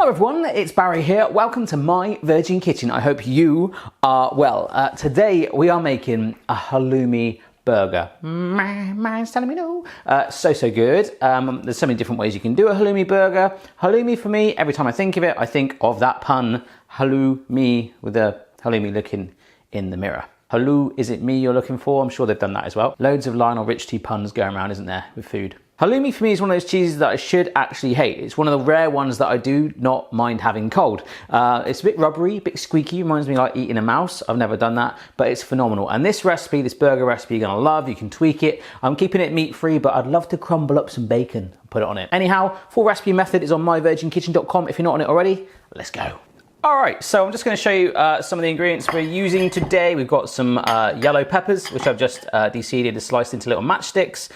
Hello everyone, it's Barry here. Welcome to my Virgin Kitchen. I hope you are well. Today we are making a halloumi burger. Mine's telling me no. So good. There's so many different ways you can do a halloumi burger. Halloumi for me, every time I think of it, I think of that pun, halloumi, with the halloumi looking in the mirror. Hallo, is it me you're looking for? I'm sure they've done that as well. Loads of Lionel Richie puns going around, isn't there, with food. Halloumi for me is one of those cheeses that I should actually hate. It's one of the rare ones that I do not mind having cold. It's a bit rubbery, a bit squeaky, reminds me like eating a mouse. I've never done that, but it's phenomenal. And this recipe, this burger recipe, you're gonna love. You can tweak it. I'm keeping it meat-free, but I'd love to crumble up some bacon and put it on it. Anyhow, full recipe method is on myvirginkitchen.com. If you're not on it already, let's go. All right, so I'm just going to show you some of the ingredients we're using today. We've got some yellow peppers, which I've just de-seeded and sliced into little matchsticks.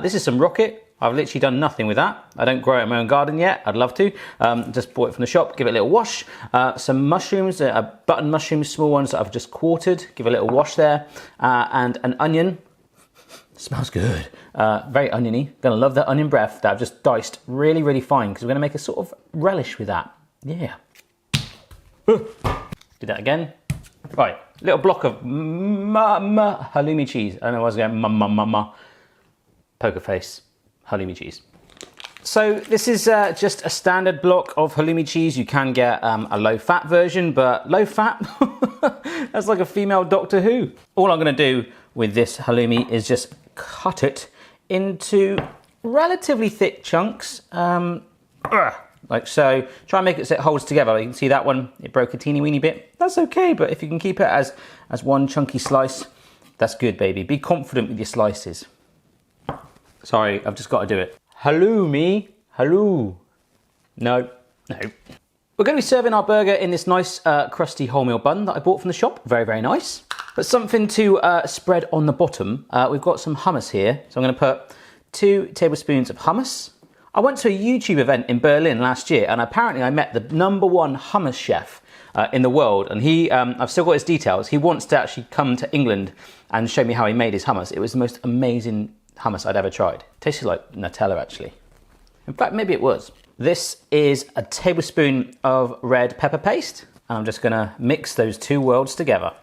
This is some rocket. I've literally done nothing with that. I don't grow it in my own garden yet. I'd love to. Just bought it from the shop, give it a little wash. Some mushrooms, button mushrooms, small ones that I've just quartered. Give it a little wash there. And an onion. Smells good. Very oniony. Gonna love that onion breath that I've just diced really, really fine because we're gonna make a sort of relish with that. Yeah. Do that again. Right, little block of halloumi cheese. I don't know why I was going poker face halloumi cheese. So this is just a standard block of halloumi cheese. You can get a low-fat version, but low-fat? That's like a female Doctor Who. All I'm going to do with this halloumi is just cut it into relatively thick chunks. Like so. Try and make it so it holds together. You can see that one, it broke a teeny weeny bit. That's okay, but if you can keep it as one chunky slice, that's good, baby. Be confident with your slices. Sorry, I've just got to do it. Halloumi, hallo. No. We're going to be serving our burger in this nice crusty wholemeal bun that I bought from the shop. Very, very nice. But something to spread on the bottom. We've got some hummus here. So I'm going to put 2 tablespoons of hummus. I went to a YouTube event in Berlin last year and apparently I met the #1 hummus chef in the world, and he, I've still got his details, he wants to actually come to England and show me how he made his hummus. It was the most amazing hummus I'd ever tried. Tasted like Nutella actually. In fact, maybe it was. This is a tablespoon of red pepper paste and I'm just gonna mix those two worlds together.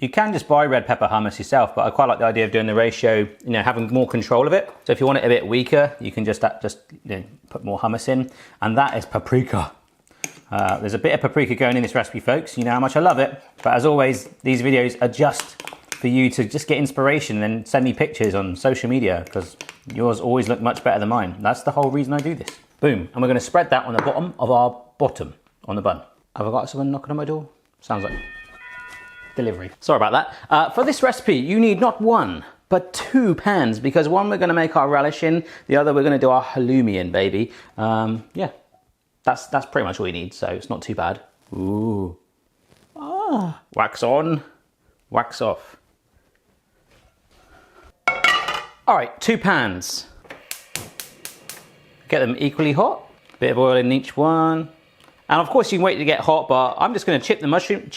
You can just buy red pepper hummus yourself, but I quite like the idea of doing the ratio, you know, having more control of it. So if you want it a bit weaker, you can just you know, put more hummus in. And that is paprika. There's a bit of paprika going in this recipe, folks. You know how much I love it. But as always, these videos are just for you to just get inspiration and then send me pictures on social media because yours always look much better than mine. That's the whole reason I do this. Boom. And we're going to spread that on the bottom of our on the bun. Have I got someone knocking on my door? Sounds like delivery. Sorry about that. For this recipe, you need not 1, but 2 pans, because one we're going to make our relish in, the other we're going to do our halloumi in, baby. Yeah, that's pretty much all you need, so it's not too bad. Ooh. Ah. Wax on, wax off. All right, 2 pans. Get them equally hot. Bit of oil in each one. And of course you can wait to get hot, but I'm just going to chip the mushrooms,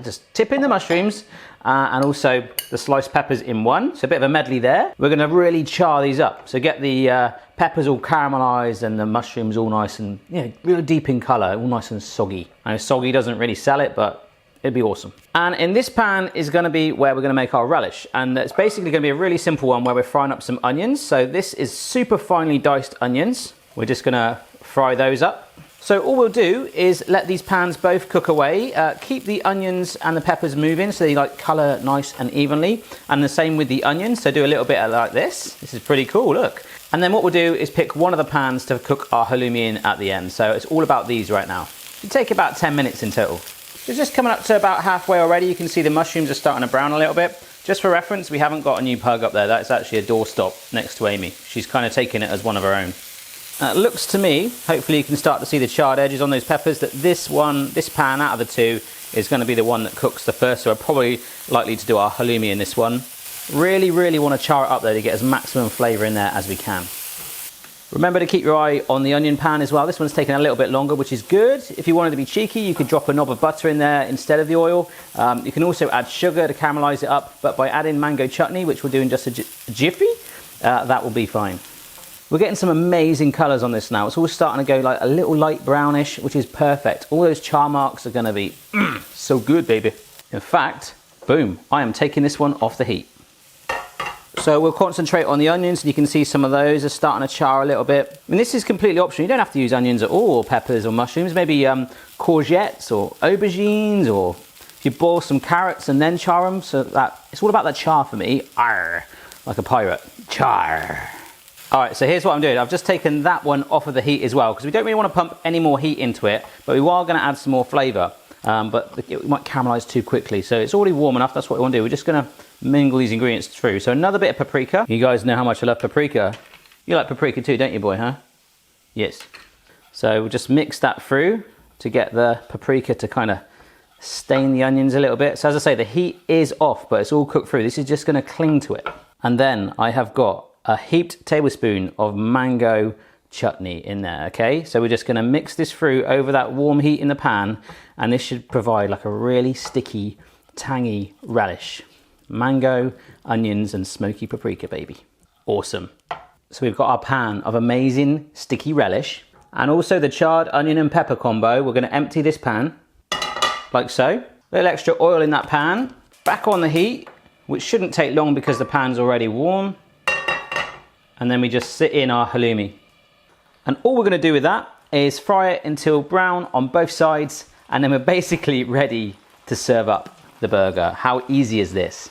just tip in the mushrooms and also the sliced peppers in one. So a bit of a medley there. We're going to really char these up. So get the peppers all caramelized and the mushrooms all nice and, you know, really deep in color, all nice and soggy. I know soggy doesn't really sell it, but it'd be awesome. And in this pan is going to be where we're going to make our relish. And it's basically going to be a really simple one where we're frying up some onions. So this is super finely diced onions. We're just going to fry those up. So all we'll do is let these pans both cook away, keep the onions and the peppers moving so they like colour nice and evenly, and the same with the onions, so do a little bit like this. This is pretty cool, look. And then what we'll do is pick one of the pans to cook our halloumi in at the end, so it's all about these right now. It'll take about 10 minutes in total. It's just coming up to about halfway already. You can see the mushrooms are starting to brown a little bit. Just for reference, we haven't got a new pug up there. That's actually a doorstop next to Amy. She's kind of taken it as one of her own. It looks to me, hopefully you can start to see the charred edges on those peppers, that this pan out of the 2 is going to be the one that cooks the first, so we're probably likely to do our halloumi in this one. Really, really want to char it up there to get as maximum flavour in there as we can. Remember to keep your eye on the onion pan as well. This one's taking a little bit longer, which is good. If you wanted to be cheeky, you could drop a knob of butter in there instead of the oil. You can also add sugar to caramelise it up, but by adding mango chutney, which we'll do in just a jiffy, that will be fine. We're getting some amazing colours on this now. It's all starting to go like a little light brownish, which is perfect. All those char marks are going to be so good, baby. In fact, boom, I am taking this one off the heat. So we'll concentrate on the onions, and you can see some of those are starting to char a little bit. I mean, this is completely optional. You don't have to use onions at all, or peppers or mushrooms. Maybe courgettes or aubergines, or if you boil some carrots and then char them. So that it's all about that char for me. Arr, like a pirate. Char. All right, so here's what I'm doing. I've just taken that one off of the heat as well, because we don't really want to pump any more heat into it, but we are going to add some more flavour. But it might caramelise too quickly. So it's already warm enough. That's what we want to do. We're just going to mingle these ingredients through. So another bit of paprika. You guys know how much I love paprika. You like paprika too, don't you, boy, huh? Yes. So we'll just mix that through to get the paprika to kind of stain the onions a little bit. So as I say, the heat is off, but it's all cooked through. This is just going to cling to it. And then I have got a heaped tablespoon of mango chutney in there, okay? So we're just going to mix this through over that warm heat in the pan, and this should provide like a really sticky, tangy relish. Mango, onions, and smoky paprika, baby. Awesome. So we've got our pan of amazing sticky relish, and also the charred onion and pepper combo. We're going to empty this pan, like so. A little extra oil in that pan, back on the heat, which shouldn't take long because the pan's already warm. And then we just sit in our halloumi. And all we're going to do with that is fry it until brown on both sides, and then we're basically ready to serve up the burger. How easy is this?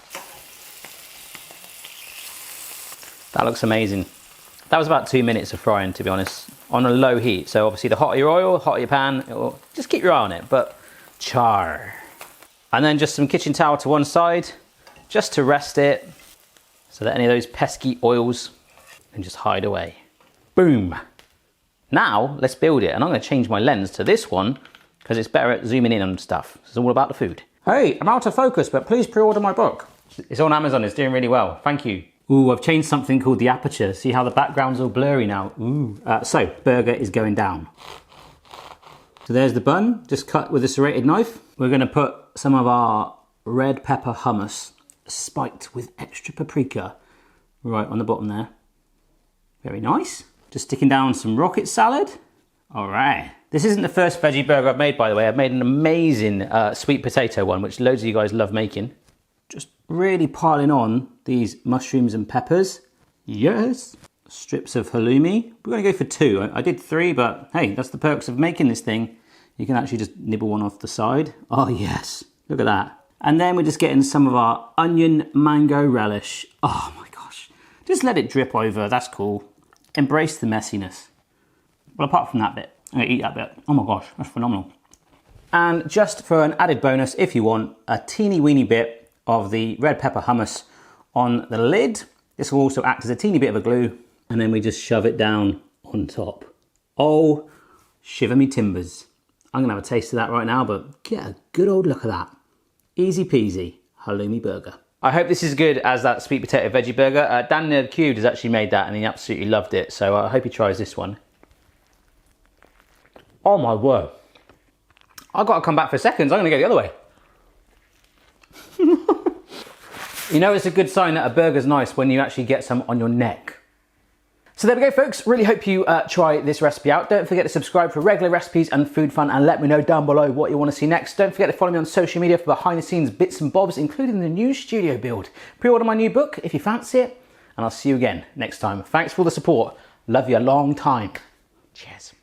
That looks amazing. That was about 2 minutes of frying, to be honest, on a low heat. So obviously the hotter your oil, hotter your pan, just keep your eye on it, but char. And then just some kitchen towel to one side, just to rest it, so that any of those pesky oils can just hide away. Boom. Now let's build it, and I'm going to change my lens to this one because it's better at zooming in on stuff. It's all about the food. Hey, I'm out of focus, but please pre-order my book. It's on Amazon. It's doing really well. Thank you. Ooh, I've changed something called the aperture. See how the background's all blurry now? Ooh. So burger is going down. So there's the bun, just cut with a serrated knife. We're going to put some of our red pepper hummus, spiked with extra paprika, right on the bottom there. Very nice. Just sticking down some rocket salad. All right. This isn't the first veggie burger I've made, by the way. I've made an amazing sweet potato one, which loads of you guys love making. Just really piling on these mushrooms and peppers. Yes. Strips of halloumi. We're going to go for 2. I did 3, but hey, that's the perks of making this thing. You can actually just nibble one off the side. Oh yes, look at that. And then we're just getting some of our onion mango relish. Oh my gosh. Just let it drip over, that's cool. Embrace the messiness. Well, apart from that bit, I'm gonna eat that bit. Oh my gosh, that's phenomenal. And just for an added bonus, if you want, a teeny weeny bit of the red pepper hummus on the lid. This will also act as a teeny bit of a glue, and then we just shove it down on top. Oh, shiver me timbers. I'm gonna have a taste of that right now, but get a good old look at that. Easy peasy, halloumi burger. I hope this is as good as that sweet potato veggie burger. Dan Nerd Cubed has actually made that and he absolutely loved it, so I hope he tries this one. Oh my word. I've got to come back for seconds, I'm gonna go the other way. You know it's a good sign that a burger's nice when you actually get some on your neck. So there we go, folks. Really hope you try this recipe out. Don't forget to subscribe for regular recipes and food fun, and let me know down below what you want to see next. Don't forget to follow me on social media for behind the scenes bits and bobs, including the new studio build. Pre-order my new book if you fancy it, and I'll see you again next time. Thanks for all the support. Love you a long time. Cheers.